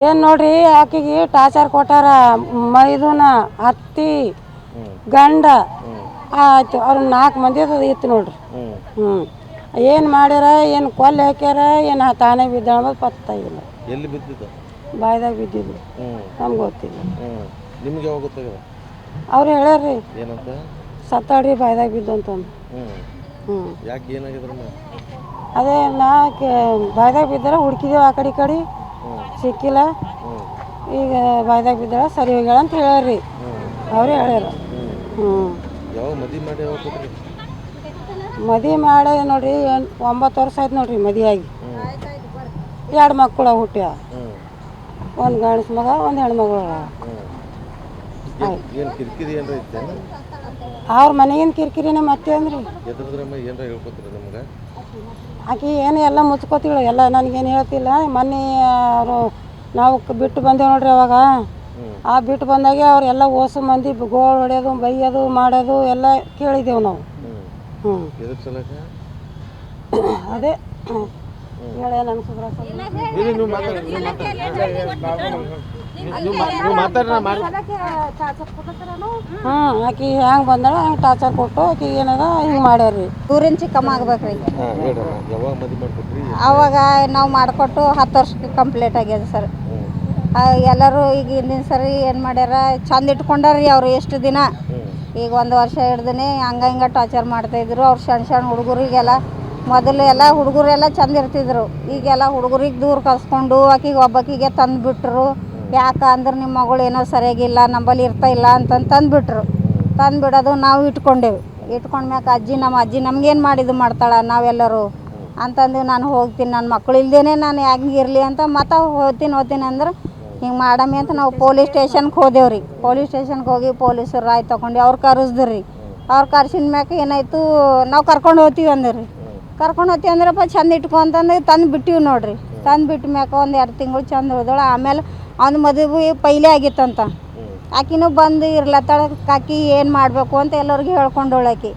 ಏನು ನೋಡ್ರಿ ಆಕೆಗೆ ಟಾರ್ಚರ್ ಕೊಟ್ಟಾರ. ಮೈದುನ ಅತ್ತಿ ಗಂಡ ಆಯ್ತು ಅವ್ರು 4 ಮಂದಿ ಇತ್ತು ನೋಡ್ರಿ. ಏನು ಮಾಡ್ಯಾರ, ಏನು ಕೊಲ್ಲಿ ಹಾಕ್ಯಾರ, ಏನು ತಾನೇ ಬಿದ್ದ ಪತ್ತ ಇಲ್ಲ. ಎಲ್ಲಿ ಬಿದ್ದಿದ್ದು? ಬಾಯ್ದಾಗ ಬಿದ್ದಿದ್ದು. ನಮ್ಗೆ ಗೊತ್ತಿಲ್ಲ. ನಿಮ್ಗೆ ಯಾವಾಗ ಗೊತ್ತಾಗ್ಯದ? ಅವ್ರು ಹೇಳ್ಯಾರ್ರಿ ಏನಂತ? ಸತ್ತಾಡ್ರಿ ಬಾಯ್ದಾಗ ಬಿದ್ದು ಅಂತಂದು. ಯಾಕೆ ಏನಾಗಿದ್ರ? ಅದೇ ಬಾಯ್ದಾಗ ಬಿದ್ದಾರ ಹುಡುಕಿದೇವು ಆ ಕಡೆ ಈ ಕಡೆ ಸಿಕ್ಕಿಲ್ಲ. ಈಗ ಬಾಯ್ದಾಗ ಬಿದ್ದಾಳ ಸರಿ ಹೋಗ್ಯಾಳ ಅಂತ ಹೇಳ್ಯಾರ್ರಿ. ಅವರೇ ಹೇಳ್ಯಾರ. ಯಾವ ಮದುವೆ ಮಾಡಿ ಯಾವಾಗ? ಮದುವೆ ಮಾಡಿ ನೋಡ್ರಿ 9 ವರ್ಷ ಆಯ್ತು ನೋಡ್ರಿ ಮದುವೆ ಆಗಿ. 2 ಮಕ್ಕಳು ಹುಟ್ಟ್ಯ. ಒಂದು ಗಂಡಸ ಮಗ, ಒಂದು ಹೆಣ್ಮಗಳು. ಅವ್ರ ಮನೆಗಿನ ಕಿರಿಕಿರಿನೇ ಮತ್ತೆ ಅಂದ್ರಿ. ಆಕೆ ಏನು ಎಲ್ಲ ಮುಚ್ಕೋತಿಳು, ಎಲ್ಲ ನನಗೇನು ಹೇಳ್ತಿಲ್ಲ. ಮೊನ್ನೆ ಅವರು ನಾವು ಬಿಟ್ಟು ಬಂದೇವು ನೋಡ್ರಿ ಅವಾಗ. ಆ ಬಿಟ್ಟು ಬಂದಾಗೆ ಅವರೆಲ್ಲ ಓಸು ಮಂದಿ ಗೋಳು ಹೊಡೆಯೋದು ಬೈಯೋದು ಮಾಡೋದು ಎಲ್ಲ ಕೇಳಿದ್ದೆವು ನಾವು. ಅದೇ ಹೇಳ ನನ್ನ ಆಕಿ ಹೆಂಗೆ ಬಂದಾಳ ಹಂಗೆ ಟಾರ್ಚರ್ ಕೊಟ್ಟು ಆಕಿ ಏನದ ಹಿಂಗೆ ಮಾಡ್ಯಾರ್ರಿ. ಊರಿನ ಚಿಕ್ಕಮ್ಮ ಆಗ್ಬೇಕ್ರಿ. ಅವಾಗ ನಾವು ಮಾಡಿಕೊಟ್ಟು 10 ವರ್ಷಕ್ಕೆ ಕಂಪ್ಲೀಟ್ ಆಗ್ಯದ ಸರ್. ಎಲ್ಲರೂ ಈಗ ಹಿಂದಿನ ಸರಿ ಏನು ಮಾಡ್ಯಾರ, ಚಂದ ಇಟ್ಕೊಂಡಾರ್ರಿ ಅವ್ರು ಎಷ್ಟು ದಿನ. ಈಗ 1 ವರ್ಷ ಹಿಡ್ದೇ ಹಂಗೆ ಟಾರ್ಚರ್ ಮಾಡ್ತಾಯಿದ್ರು. ಅವ್ರು ಸಣ್ಣ ಹುಡುಗರಿಗೆಲ್ಲ ಮೊದಲು ಎಲ್ಲ ಹುಡುಗರೆಲ್ಲ ಚಂದ ಇರ್ತಿದ್ರು. ಈಗೆಲ್ಲ ಹುಡುಗರಿಗೆ ದೂರ ಕಳ್ಸ್ಕೊಂಡು ಆಕಿಗೆ ಒಬ್ಬಾಕಿಗೆ ತಂದುಬಿಟ್ರು. ಯಾಕೆ ಅಂದ್ರೆ ನಿಮ್ಮ ಮಗಳು ಏನೋ ಸರಿಯಾಗಿಲ್ಲ, ನಂಬಲ್ಲಿ ಇರ್ತಾಯಿಲ್ಲ ಅಂತಂದು ತಂದುಬಿಟ್ರು. ತಂದುಬಿಡೋದು ನಾವು ಇಟ್ಕೊಂಡ್ಮ್ಯಾಕ ನಮ್ಮ ಅಜ್ಜಿ ನಮಗೇನು ಮಾಡಿದ್ದು ಮಾಡ್ತಾಳೆ ನಾವೆಲ್ಲರೂ ಅಂತಂದು ನಾನು ಹೋಗ್ತೀನಿ, ನನ್ನ ಮಕ್ಕಳು ಇಲ್ದೇ ನಾನು ಹೆಂಗೆ ಇರಲಿ ಅಂತ ಮತ್ತೆ ಹೋಗ್ತೀನಿ ಅಂದ್ರೆ ಹಿಂಗೆ ಮಾಡಮ್ಮಿ ಅಂತ ನಾವು ಪೊಲೀಸ್ ಸ್ಟೇಷನ್ಗೆ ಹೋದೆವ್ರಿ. ಪೊಲೀಸ್ ಸ್ಟೇಷನ್ಗೆ ಹೋಗಿ ಪೊಲೀಸರು ರಾಯ್ ತೊಗೊಂಡು ಅವ್ರು ಕರೆಸ್ದ್ರಿ. ಅವ್ರು ಕರ್ಸಿದ ಮ್ಯಾಕೆ ಏನಾಯಿತು, ನಾವು ಕರ್ಕೊಂಡು ಹೋಗ್ತೀವಿ ಅಂದ್ರಿ. ಕರ್ಕೊಂಡು ಹೋಗ್ತೀವಿ ಅಂದ್ರಪ್ಪ ಚಂದ ಇಟ್ಕೊ ಅಂತಂದು ತಂದು ಬಿಟ್ಟಿವಿ ನೋಡ್ರಿ. ತಂದು ಬಿಟ್ಟ ಮ್ಯಾಕೆ 1-2 ತಿಂಗಳು ಚಂದ ಉಳ್ದೋಳು. ಆಮೇಲೆ ಅವ್ನ ಮದುವೆ ಪೈಲೇ ಆಗಿತ್ತಂತ. ಆಕಿನೂ ಬಂದು ಇರ್ಲತ್ತಾಳ. ಆಕಿ ಏನು ಮಾಡಬೇಕು ಅಂತ ಎಲ್ಲರಿಗೂ ಹೇಳ್ಕೊಂಡೋಳಾಕಿ.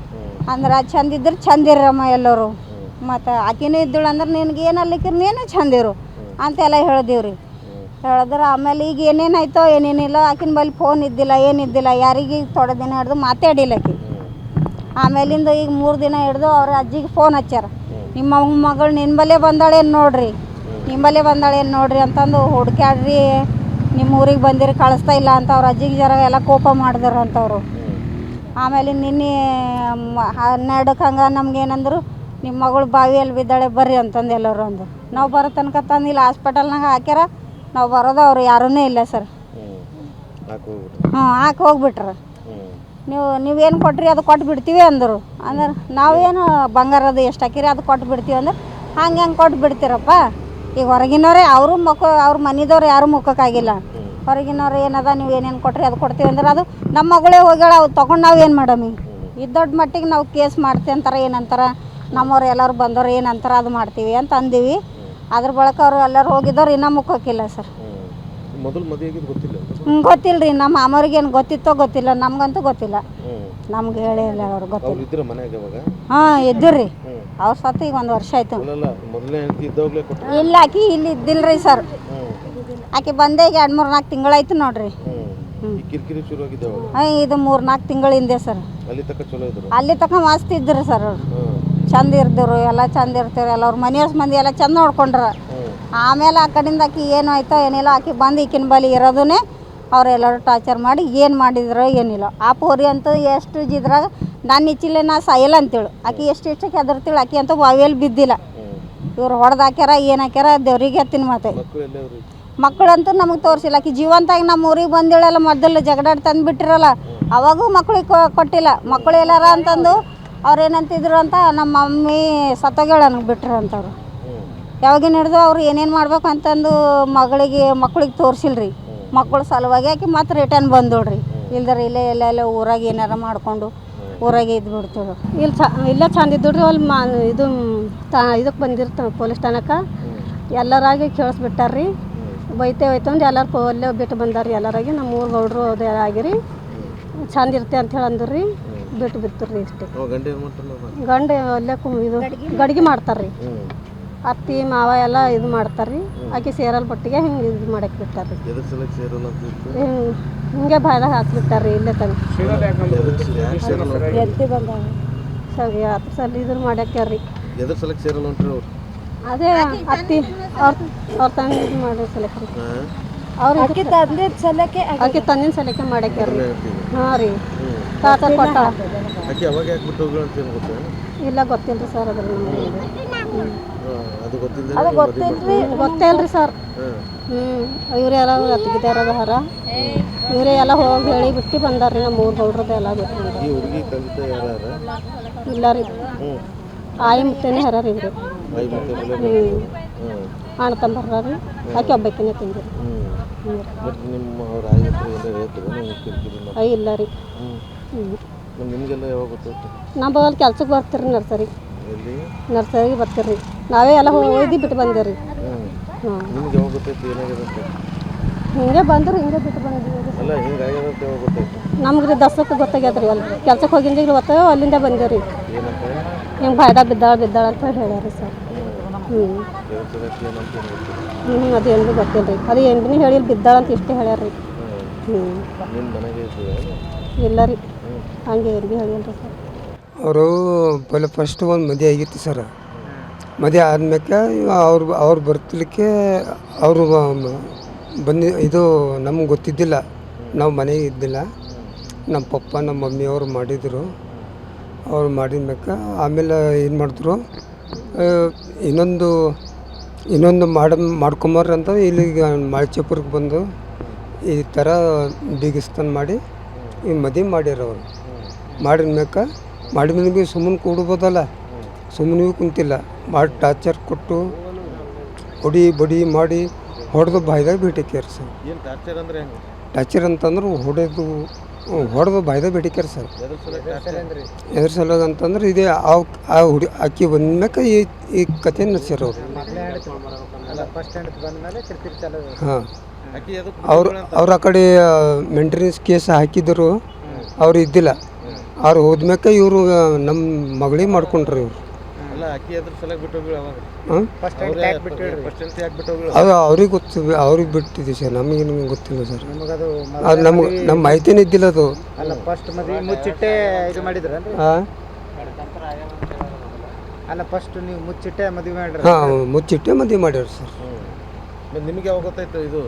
ಅಂದ್ರೆ ಚಂದ ಇದ್ರೆ ಚಂದ ಇರಮ್ಮ ಎಲ್ಲರೂ. ಮತ್ತು ಆಕಿನೂ ಇದ್ದಳು ಅಂದ್ರೆ ನಿನಗೆ ಏನು ಅಲ್ಲಿಕ್ಕಿರ್ ನೀನು ಚಂದಿರು ಅಂತೆಲ್ಲ ಹೇಳಿದೀವ್ರಿ. ಹೇಳಿದ್ರೆ ಆಮೇಲೆ ಈಗ ಏನೇನಾಯ್ತೋ ಏನೇನಿಲ್ಲ. ಆಕಿನ ಬಳಿ ಫೋನ್ ಇದ್ದಿಲ್ಲ, ಏನಿದ್ದಿಲ್ಲ. ಯಾರಿಗೆ ಥೋಡೆ ದಿನ ಹಿಡ್ದು ಮಾತಾಡಿಲ್ಲ ಆಕಿ. ಆಮೇಲಿಂದ ಈಗ 3 ದಿನ ಹಿಡ್ದು ಅವ್ರ ಅಜ್ಜಿಗೆ ಫೋನ್ ಹಚ್ಚಾರ. ನಿಮ್ಮ ಮಗಳು ನಿಮ್ಮಲ್ಲೇ ಬಂದಾಳೇನು ನೋಡ್ರಿ ಅಂತಂದು ಹುಡ್ಕ್ಯಾಡ್ರಿ, ನಿಮ್ಮ ಊರಿಗೆ ಬಂದಿರಿ ಕಳಿಸ್ತಾ ಇಲ್ಲ ಅಂತ ಅವ್ರ ಅಜ್ಜಿಗೆ ಜರ ಎಲ್ಲ ಕೋಪ ಮಾಡಿದಾರಂತವ್ರು. ಆಮೇಲೆ ನಿನ್ನೆ 12ಕ್ಕೆ ಹಂಗೆ ನಮ್ಗೇನಂದ್ರು, ನಿಮ್ಮ ಮಗಳು ಬಾವಿಯಲ್ಲಿ ಬಿದ್ದಾಳೆ ಬರ್ರಿ ಅಂತಂದು ಎಲ್ಲರೂ ಅಂದರು. ನಾವು ಬರೋ ತನಕ ತಂದಿಲ್ಲ, ಹಾಸ್ಪಿಟಲ್ನಾಗ ಹಾಕ್ಯಾರ. ನಾವು ಬರೋದು ಅವ್ರು ಯಾರೂ ಇಲ್ಲ ಸರ್. ಹಾಕಿ ಹೋಗ್ಬಿಟ್ರೆ ನೀವೇನು ಕೊಟ್ರಿ ಅದು ಕೊಟ್ಟು ಬಿಡ್ತೀವಿ ಅಂದರು. ಅಂದ್ರೆ ನಾವೇನು ಬಂಗಾರದು ಎಷ್ಟು ಹಾಕಿರಿ ಅದು ಕೊಟ್ಟು ಬಿಡ್ತೀವಿ ಅಂದ್ರೆ ಹಂಗೆ ಕೊಟ್ಟು ಬಿಡ್ತೀರಪ್ಪ. ಈಗ ಹೊರಗಿನವ್ರೆ ಅವ್ರ ಮನೆದವ್ರು ಯಾರೂ ಮುಖಕ್ಕಾಗಿಲ್ಲ. ಹೊರಗಿನವ್ರು ಏನದ ನೀವು ಏನೇನು ಕೊಟ್ರಿ ಅದು ಕೊಡ್ತೀವಿ ಅಂದ್ರೆ ಅದು ನಮ್ಮ ಮಗಳೇ ಹೋಗ್ಯಾಳ, ಅವು ತೊಗೊಂಡು ನಾವು ಏನು ಮಾಡಮಿ. ಇದು ದೊಡ್ಡ ಮಟ್ಟಿಗೆ ನಾವು ಕೇಸ್ ಮಾಡ್ತೀವಿ ಅಂತಾರೆ. ಏನಂತಾರೆ ನಮ್ಮವ್ರು ಎಲ್ಲರೂ ಬಂದವ್ರು ಏನಂತಾರೆ ಅದು ಮಾಡ್ತೀವಿ ಅಂತ ಅಂದೀವಿ. ಅದ್ರ ಬಳಕ ಅವರು ಎಲ್ಲರೂ ಹೋಗಿದ್ದವ್ರು ಇನ್ನೂ ಮುಖಕ್ಕಿಲ್ಲ ಸರ್. ಗೊತ್ತಿಲ್ಲ ರೀ. ನಮ್ಮ ಮಾಮವ್ರಿಗೆ ಏನು ಗೊತ್ತಿತ್ತೋ ಗೊತ್ತಿಲ್ಲ, ನಮ್ಗಂತೂ ಗೊತ್ತಿಲ್ಲ. ನಮ್ಗೆ ಹೇಳಿಲ್ಲ ಅವ್ರು ಗೊತ್ತಿಲ್ಲ. ಹಾಂ ಇದ್ದಿರ್ರಿ. ಅವ್ರ ಸತ್ತು ಈಗ 1 ವರ್ಷ ಆಯ್ತು. ಇಲ್ಲ ಆಕಿ ಇಲ್ಲಿ ಇದ್ದಿಲ್ರಿ ಸರ್. ಆಕೆ ಬಂದೆ ಈಗ 2-3-4 ತಿಂಗಳಾಯ್ತು ನೋಡ್ರಿ. ಇದು 3-4 ತಿಂಗಳ ಹಿಂದೆ ಸರ್. ಅಲ್ಲಿ ತನಕ ಮಸ್ತ್ ಇದ್ರಿ ಸರ್. ಚಂದ ಇರ್ದರು, ಎಲ್ಲ ಚಂದ ಇರ್ತೀರಿ. ಎಲ್ಲ ಅವ್ರ ಮನೆಯವ್ರ ಮಂದಿ ಎಲ್ಲ ಚಂದ ನೋಡ್ಕೊಂಡ್ರ. ಆಮೇಲೆ ಆ ಕಡೆಯಿಂದ ಆಕಿ ಏನು ಆಯ್ತೋ ಏನಿಲ್ಲ, ಆಕಿ ಬಂದು ಈಕಿನ ಬಳಿ ಇರೋದನ್ನೇ ಅವರೆಲ್ಲರೂ ಟಾರ್ಚರ್ ಮಾಡಿ ಏನು ಮಾಡಿದ್ರು ಏನಿಲ್ಲ. ಆ ಪೋರಿ ಅಂತೂ ಎಷ್ಟು ಇದ್ರಾಗ ನಾನು ಇಚ್ಚಿಲ್ಲ ನಾ ಸಾಯಲ್ಲ ಅಂತೇಳು. ಆಕಿ ಎಷ್ಟಕ್ಕೆ ಹೆದರ್ತೀಳು. ಆಕಿ ಅಂತೂ ಬಾವಿಯಲ್ಲಿ ಬಿದ್ದಿಲ್ಲ. ಇವ್ರು ಹೊಡೆದು ಹಾಕ್ಯಾರ ಏನು ಹಾಕ್ಯಾರ ದೇವ್ರಿಗೆ ಹತ್ತಿನ ಮಾತೆ. ಮಕ್ಕಳಂತೂ ನಮಗೆ ತೋರಿಸಿಲ್ಲ. ಆಕಿ ಜೀವಂತಾಗಿ ನಮ್ಮ ಊರಿಗೆ ಬಂದಿಳಲ್ಲ, ಮೊದಲು ಜಗಡಾಡಿ ತಂದು ಬಿಟ್ಟಿರಲ್ಲ, ಅವಾಗೂ ಮಕ್ಳಿಗೆ ಕೊಟ್ಟಿಲ್ಲ. ಮಕ್ಕಳು ಎಲ್ಲಾರ ಅಂತಂದು ಅವ್ರು ಏನಂತಿದ್ರು ಅಂತ, ನಮ್ಮ ಮಮ್ಮಿ ಸತ್ತೋಗ್ಯಾಳ ನನಗೆ ಬಿಟ್ರು ಅಂತವ್ರು. ಯಾವಾಗಿನ ಹಿಡ್ದು ಅವ್ರು ಏನೇನು ಮಾಡ್ಬೇಕು ಅಂತಂದು ಮಕ್ಕಳಿಗೆ ತೋರಿಸಿಲ್ರಿ. ಮಕ್ಕಳು ಸಲುವಾಗಿ ಆಕಿ ಮತ್ತೆ ರಿಟರ್ನ್ ಬಂದೋಳ್ರಿ. ಇಲ್ದಾರೆ ಇಲ್ಲೇ ಊರಾಗ ಏನಾರ ಮಾಡಿಕೊಂಡು ಊರಾಗೆ ಇದ್ದು ಬಿಡ್ತೇವೆ. ಇಲ್ಲೇ ಚಂದ ಇದ್ದುಡ್ರಿ. ಅಲ್ಲಿ ಇದಕ್ಕೆ ಬಂದಿರ್ತಾವೆ ಪೊಲೀಸ್ ಠಾಣಕ್ಕೆ. ಎಲ್ಲರಾಗಿ ಕೇಳಿಸ್ಬಿಟ್ಟಾರ್ರಿ. ಬೈತೇವೆ ಅಂದ್ರೆ ಎಲ್ಲರೂ ಅಲ್ಲೇ ಬಿಟ್ಟು ಬಂದಾರ್ರಿ. ಎಲ್ಲರಾಗಿ ನಮ್ಮ ಊರು ಗೌಡ್ರು ಅದೇ ಆಗಿರಿ ಚಂದ ಇರ್ತೆ ಅಂತೇಳಿ ಅಂದ್ರಿ. ಬಿಟ್ಟು ಬಿತ್ತರಿ ಇಷ್ಟೇ. ಗಂಡ ಅಲ್ಲೇ ಇದು ಗಡಿಗೆ ಮಾಡ್ತಾರ್ರಿ. ಅತ್ತಿ ಮಾವ ಎಲ್ಲ ಇದು ಮಾಡ್ತಾರೆ ರೀ. ಆಕೆ ಸೇರಲ್ ಬಟ್ಟಿಗೆ ಹಿಂಗೆ ಇದು ಮಾಡಕ್ಕೆ ಬಿಟ್ಟಾರೆ ರೀ. ಎದ್ರ ಸಲಕ್ಕೆ ಸೇರಲ್ಲ ಅಂತ ಇತ್ತು? ಹಿಂಗೆ ಬಾಯ್ದಾಗ ಹಾಕ್ಬಿಟ್ಟಾರೆ ರೀ ಇಲ್ಲೇ ತಂದು ಯಾಕೆ ಸೇರಲ್ಲ? ಎದ್ದು ಬಂದಾಗ ಸರಿ ಅದ್ರ ಸಲ ಇದ್ರ ಮಾಡ್ಯಾಕ್ಯಾರ ರೀ. ಎದ್ರ ಸಲಕ್ಕೆ ಸೇರಲ್ಲ ಅಂತ್ರಿ ಅವ್ರು? ಅದೇ ಅತ್ತಿ ಅವ್ರ ತಂದು ಇದು ಮಾಡೋ ಸಲಕ್ಕೆ ರೀ. ಹಾಂ, ಅವ್ರು ಆಕೆ ತಂದೆ ಸಲಕ್ಕೆ ಆಕೆ ತಂದಿನ ಸಲಕ್ಕೆ ಮಾಡ್ಯಾಕ್ಯಾರ ರೀ. ಹೇಳ್ತೀವಿ. ಹಾಂ ರೀ ಟಾರ್ಚರ್ ಕೊಟ್ಟಾಳ. ಆಕೆ ಅವಾಗ ಯಾಕೆ ಬಿಟ್ಟು ಹೋಗ್ಲಿ ಅಂತ ಏನು ಗೊತ್ತಾ? ಇಲ್ಲ ಗೊತ್ತಿಲ್ಲ ರೀ ಸರ್ ಅದ್ರ ನಮಗೆ. ಅದು ಗೊತ್ತಿಲ್ಲ. ಅದು ಗೊತ್ತಿಲ್ರಿ. ಗೊತ್ತೇ ಇಲ್ರಿ ಸರ್. ಇವರೆಲ್ಲ ಅತ್ತಿಗಿದಾರ ಹಾರ ಇವರೇ ಎಲ್ಲ ಹೋಗಿ ಹೇಳಿ ಬಿಟ್ಟು ಬಂದಾರ್ರಿ. ನಮ್ಮ ಊರು ಗೌಡ್ರದ್ದು ಎಲ್ಲ ಬಿಟ್ಟು ಬಂದಾರ. ಈ ಹುಡುಗಿ ತಂದೆ ಯಾರು? ಇಲ್ಲ ರೀ ಆಯಿ ಮುಟ್ಟೇನೆ ಹರ ರೀ ಇವ್ರು. ಆಯಿ ಮತ್ತೆ ಅಣ್ಣ ತಂಬರ್ರ ರೀ. ಆಕೆ ಒಬ್ಬಾಕಿನೇ ತಂದಿರಿ. ಬಟ್ ನಿಮ್ಮ ಅವ್ರ ಆಯಿ ಹತ್ರ ಎಲ್ಲ ಹೇಳ್ತೀರ ನೀವು ಕಿರಿಕಿರಿ ಮಾಡಿ? ಅಯ್ಯ ಇಲ್ಲ ರೀ. ನಿಮಗೆಲ್ಲ ಯಾವಾಗ ಗೊತ್ತಾಯ್ತು? ನಮ್ಮ ಅಲ್ಲಿ ಕೆಲ್ಸಕ್ಕೆ ಬರ್ತೀರಿ ನರ್ಸರಿ. ಎಲ್ಲಿ? ನರ್ಸರಿಗೆ ಬರ್ತೀರಿ. ನಾವೇ ಎಲ್ಲ ಹೋಗಿ ಬಿಟ್ಟು ಬಂದೇರಿ. ಹಾಂ ನಿಮ್ಗೆ ಯಾವಾಗ ಗೊತ್ತಾಯ್ತು ಏನಾಗಿದೆ ಅಂತ? ಹಿಂಗೆ ಬಂದ್ರೆ ಹಿಂಗೆ ಬಿಟ್ಟು ಬಂದಿವಿ. ಅಲ್ಲ ಹಿಂಗಾಗ್ಯದ ಅಂತ ಯಾವಾಗ ಗೊತ್ತಾಯ್ತು? ನಮ್ಗೆ ರೀ ದಸಕ್ಕೆ ಗೊತ್ತಾಗ್ಯದ ರೀ. ಅಲ್ಲಿ ಕೆಲ್ಸಕ್ಕೆ ಹೋಗಿಂದ ಈಗ ಗೊತ್ತಾಗ ಅಲ್ಲಿಂದ ಬಂದೇರಿ. ಏನಂತ? ಹಿಂಗೆ ಬಾಯ್ದಾಗ ಬಿದ್ದಾಳ ಅಂತ ಹೇಳ್ಯಾರಿ ಸರ್. ಎದ್ರ ಸಲಕ್ಕೆ ಏನಂತ ಏನು ಗೊತ್ತಿಲ್ಲ? ಅದು ಏನು ಗೊತ್ತಿಲ್ಲ ರೀ. ಅದು ಎಂಟನೇ ಹೇಳಿಲ್ಲ ಬಿದ್ದಾಳ ಅಂತ ಇಷ್ಟೇ ಹೇಳ್ಯಾರ ರೀ. ನಿಮ್ಮ ಮನೆಗೆ ಇರ್ತದೆ? ಇಲ್ಲ ರೀ ಹಂಗೆ ಏನು ಭೀ ಹೇಳಿಲ್ಲ ರೀ ಸರ್. ಅವರು ಪಹಲೆ ಫಸ್ಟ್ ಒಂದು ಮದುವೆ ಆಗಿತ್ತು ಸರ್. ಮದುವೆ ಆದ್ಮೇಲೆ ಅವ್ರು ಬರ್ತಿಲಿಕ್ಕೆ ಅವರು ಬಂದು ಇದು ನಮ್ಗೆ ಗೊತ್ತಿದ್ದಿಲ್ಲ. ನಾವು ಮನೆಗೆ ಇದ್ದಿಲ್ಲ. ನಮ್ಮ ಪಪ್ಪ ನಮ್ಮ ಮಮ್ಮಿಯವರು ಮಾಡಿದರು. ಅವ್ರು ಮಾಡಿದ್ಮೇಲೆ ಆಮೇಲೆ ಏನು ಮಾಡಿದ್ರು, ಇನ್ನೊಂದು ಮಾಡ್ಕೊಂಬರ್ರಿ ಅಂತ ಇಲ್ಲಿಗೆ ಮಾಳ್ಚಪುರಕ್ಕೆ ಬಂದು ಈ ಥರ ಬೀಗಿಸ್ತಾನ ಮಾಡಿ ಈ ಮದುವೆ ಮಾಡ್ಯಾರ ಅವರು. ಮಾಡಿದ್ಮೇಲೆ ಭೀ ಸುಮ್ಮನೆ ಕೂಡ್ಬೋದಲ್ಲ, ಸುಮ್ಮನೆ ಕುಂತಿಲ್ಲ. ಮಾಡಿ ಟಾರ್ಚರ್ ಕೊಟ್ಟು ಬಡಿ ಮಾಡಿ ಹೊಡೆದು ಬಾಯ್ದಾಗ ಬಿಟ್ಟಿಕ್ಯಾರ ಸರ್. ಏನು ಟಾರ್ಚರ್ ಅಂದರೆ ಹೆಂಗೆ? ಟಾರ್ಚರ್ ಅಂತಂದ್ರೆ ಹೊಡೆದು ಬಾಯ್ದಾಗ ಬಿಟ್ಟಿಕ್ಯಾರ ಸರ್. ಎದ್ರ ಸಲುವಾಗ ಅಂತಂದ್ರೆ ಇದೇ ಅಕ್ಕಿ ಬಂದ್ಮ್ಯಾಕ ಈ ಕತೆ ನಡ್ಸ್ಯಾರ ಅವರು. ಹಾಂ, ಅವ್ರು ಆ ಕಡೆ ಮೇಂಟೆನೆನ್ಸ್ ಕೇಸ್ ಹಾಕಿದ್ರು. ಅವ್ರು ಇದ್ದಿಲ್ಲ. ಅವ್ರು ಹೋದ್ಮ್ಯಾಕ ಇವರು ನಮ್ಮ ಮಗಳಿಗೆ ಮಾಡ್ಕೊಂಡ್ರಿ ಇವರು. ಅಲ್ಲ ಅಕ್ಕಿ ಅದ್ರ ಸಲಕ್ಕೆ ಬಿಟ್ಟು ಹೋಗಿ ಅವಾಗ? ಹಾಂ, ಅದು ಅವ್ರಿಗೆ ಗೊತ್ತು. ಅವ್ರಿಗೆ ಬಿಟ್ಟಿದ್ದೀವಿ ಸರ್, ನಮಗೇನು ಗೊತ್ತಿಲ್ಲ ಸರ್. ಅದು ನಮ್ಮ ಮಾಹಿತಿನೇ ಇದ್ದಿಲ್ಲ ಅದು. ಮುಚ್ಚಿಟ್ಟೆ ಇದು ಮಾಡಿದ್ರ? ಹಾಂ, ಅಲ್ಲ ಫಸ್ಟ್ ನೀವು ಮುಚ್ಚಿಟ್ಟೆ ಮದುವೆ ಮಾಡ್ರಿ? ಹಾಂ, ಮುಚ್ಚಿಟ್ಟೆ ಮದುವೆ ಮಾಡ್ಯಾರ ಸರ್. ನಿಮಗೆ ಯಾವಾಗ ಗೊತ್ತಾಯ್ತು ಇದು?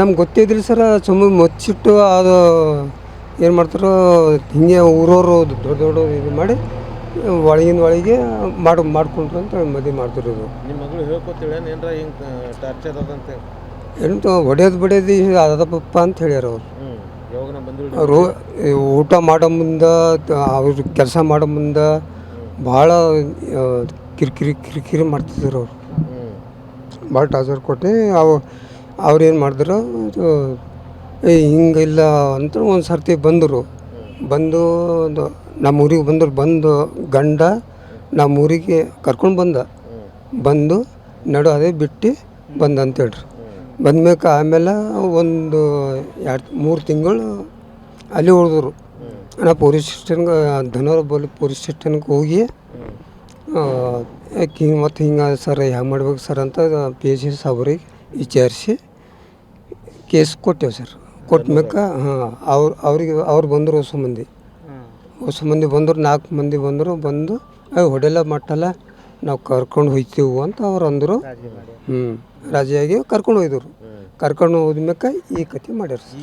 ನಮ್ಗೆ ಗೊತ್ತಿದ್ದಿಲ್ಲ ಸರ್. ಸುಮ್ಮನೆ ಮುಚ್ಚಿಟ್ಟು ಅದು ಏನು ಮಾಡ್ತಾರೋ ಹಿಂಗೆ ಊರವರು ದೊಡ್ಡ ಇದು ಮಾಡಿ ಒಳಗೆ ಮಾಡ್ಕೊಂಡ್ರು ಅಂತ ಮದುವೆ ಮಾಡ್ತಾರೆ. ಇದು ನಿಮ್ಮ ಮಗಳು ಹೇಳ್ಕೊತೀಳ ಏನಾರ ಹಿಂಗೆ ಟಾರ್ಚರ್ ಅದಂತೆ? ಏನಂತ ಹೊಡೆಯೋದು ಬಿಡೋದು ಅದಪ್ಪ ಅಂತ ಹೇಳ್ಯಾರ ಅವರು. ಯಾವಾಗ ನಾ ಬಂದು ಅವರು ಊಟ ಮಾಡೋ ಮುಂದೆ, ಅವ್ರ ಕೆಲಸ ಮಾಡೋ ಮುಂದೆ ಭಾಳ ಕಿರಿಕಿರಿ ಮಾಡ್ತಿದ್ರು ಅವರು. ಭಾಳ ಟಾರ್ಚರ್ ಕೊಟ್ಟು ಅವ್ರು ಏನು ಮಾಡಿದ್ರು, ಹಿಂಗಿಲ್ಲ ಅಂತ ಒಂದು ಸರ್ತಿ ಬಂದರು. ನಮ್ಮ ಊರಿಗೆ ಬಂದು ಗಂಡ ನಮ್ಮ ಊರಿಗೆ ಕರ್ಕೊಂಡು ಬಂದು ನಡು ಅದೇ ಬಿಟ್ಟು ಬಂದ ಅಂತೇಳ್ರಿ. ಬಂದ್ಮೇಲೆ ಆಮೇಲೆ ಒಂದು 2-3 ತಿಂಗಳು ಅಲ್ಲಿ ಉಳಿದ್ರು. ನಾ ಪೊಲೀಸ್ ಸ್ಟೇಷನ್ಗೆ ಧನೋರ ಪೊಲೀಸ್ ಸ್ಟೇಷನ್ಗೆ ಹೋಗಿ ಮತ್ತು ಹಿಂಗೆ ಸರ್ ಹ್ಯಾಂಗೆ ಮಾಡ್ಬೇಕು ಸರ್ ಅಂತ PSC ಸಾಬ್ರಿಗೆ ವಿಚಾರಿಸಿ ಕೇಸ್ ಕೊಟ್ಟೆವು ಸರ್. ಕೊಟ್ಮ್ಯಾಕ ಅವ್ರು ಬಂದರು. ಹೊಸ ಮಂದಿ ಬಂದರು. 4 ಮಂದಿ ಬಂದು ಹೊಡೆಲ್ಲ ಮಟ್ಟಲ್ಲ ನಾವು ಕರ್ಕೊಂಡು ಹೋಗ್ತೀವಿ ಅಂತ ಅವ್ರು ಅಂದರು. ರಾಜಿಯಾಗಿ ಕರ್ಕೊಂಡು ಹೋಯ್ದರು. ಕರ್ಕೊಂಡು ಹೋದ್ಮ್ಯಾಕ ಈ ಕತೆ ಮಾಡ್ಯಾರ ಸರ್.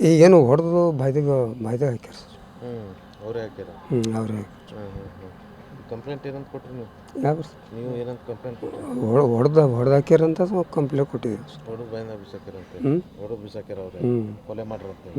ಈಗೇನು ಹೊಡೆದು ಬಾಯ್ದಾಗ ಹಾಕ್ಯಾರ ಸರ್. ಅವರೇ ಹಾಕ್ಯಾರ? ಅವರೇ ಕಂಪ್ಲೇಂಟ್ ಏನಂತ ಕೊಟ್ರಿ ನೀವು? ಯಾವ ನೀವು ಏನಂತ ಕಂಪ್ಲೇಂಟ್ ಕೊಟ್ರಿ? ಹೊಡೆದಾಕ್ಯಾರಂತ ಕಂಪ್ಲೇಂಟ್ ಕೊಟ್ಟಿದ್ದೀವಿ. ಹೊಡೆದು ಬಾಯಿಂದ ಬಿಸಾಕ್ಯಾರಂತೆ? ಹೊಡೆದು ಬಿಸಾಕ್ಯಾರ ಅವ್ರೆ? ಕೊಲೆ ಮಾಡ್ರಂತೆ?